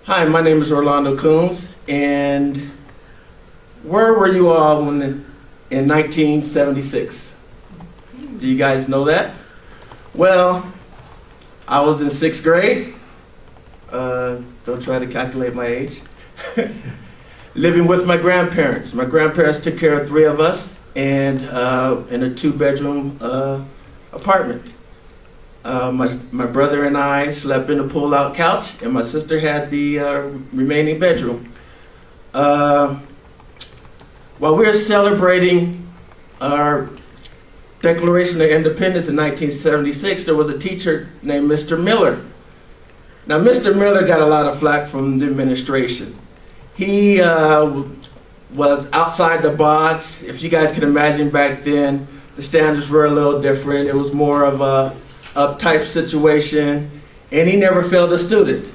Hi, my name is Orlando Coons, and where were you all in 1976? Do you guys know that? Well, I was in 6th grade. Don't try to calculate my age. Living with my grandparents. My grandparents took care of 3 of us and in a 2-bedroom apartment. My brother and I slept in a pull-out couch, and my sister had the remaining bedroom. While we were celebrating our Declaration of Independence in 1976, there was a teacher named Mr. Miller. Now, Mr. Miller got a lot of flack from the administration. He was outside the box. If you guys can imagine, back then, the standards were a little different. It was more of a uptype situation, and he never failed a student.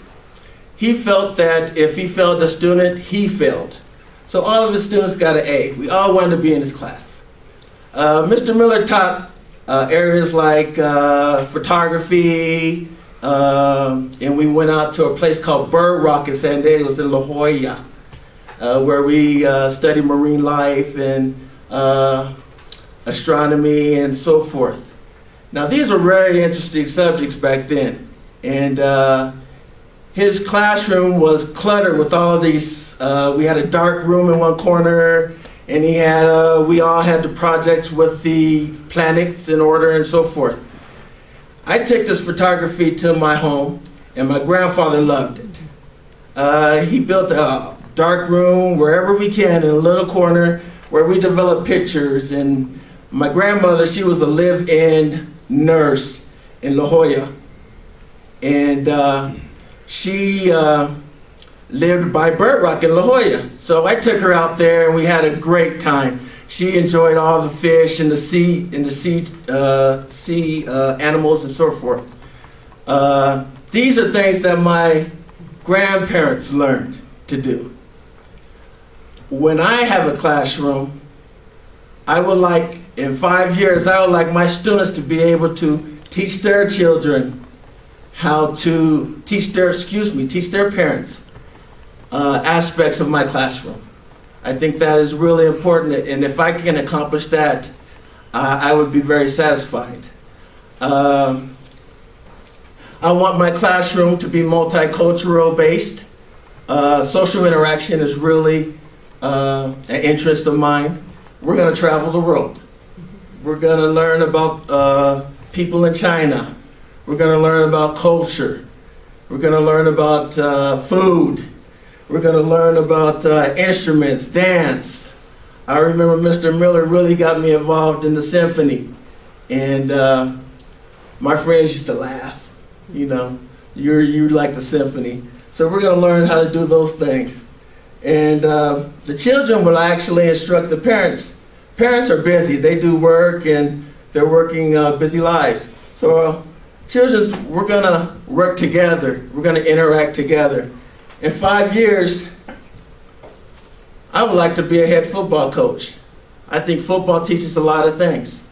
He felt that if he failed a student, he failed. So all of his students got an A. We all wanted to be in his class. Mr. Miller taught areas like photography, and we went out to a place called Bird Rock in San Diego, in La Jolla, where we studied marine life and astronomy and so forth. Now, these are very interesting subjects back then, and his classroom was cluttered with all of these. We had a dark room in one corner, and we all had the projects with the planets in order and so forth. I took this photography to my home, and my grandfather loved it. He built a dark room wherever we can in a little corner where we developed pictures. And my grandmother, she was a live-in nurse in La Jolla, and she lived by Bird Rock in La Jolla. So I took her out there, and we had a great time. She enjoyed all the fish and the sea animals and so forth. These are things that my grandparents learned to do. When I have a classroom, I would like, in 5 years, I would like my students to be able to teach their children how to teach their parents aspects of my classroom. I think that is really important, and if I can accomplish that, I would be very satisfied. I want my classroom to be multicultural based. Social interaction is really an interest of mine. We're going to travel the world. We're going to learn about people in China. We're going to learn about culture. We're going to learn about food. We're going to learn about instruments, dance. I remember Mr. Miller really got me involved in the symphony. And my friends used to laugh. You know, you like the symphony. So we're going to learn how to do those things. And the children will actually instruct the parents. Parents are busy. They do work, and they're working busy lives. So children, we're going to work together. We're going to interact together. In 5 years, I would like to be a head football coach. I think football teaches a lot of things.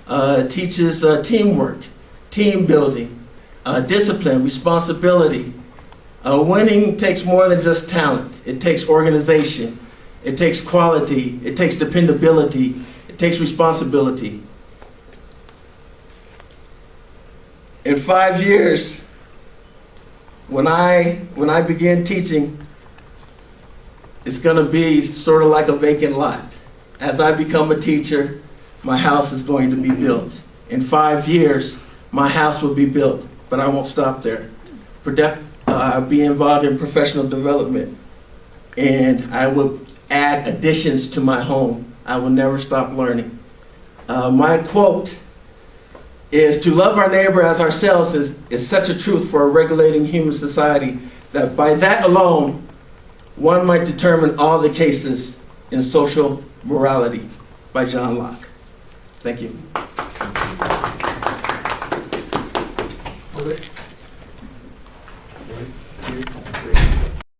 It teaches teamwork, team building, discipline, responsibility. Winning takes more than just talent. It takes organization. It takes quality. It takes dependability. It takes responsibility. In 5 years, when I begin teaching, it's going to be sort of like a vacant lot. As I become a teacher, my house is going to be built. In 5 years, my house will be built, but I won't stop there. I'll be involved in professional development, and I will add additions to my home. I will never stop learning. My quote is, to love our neighbor as ourselves is such a truth for a regulating human society that by that alone, one might determine all the cases in social morality. By John Locke. Thank you.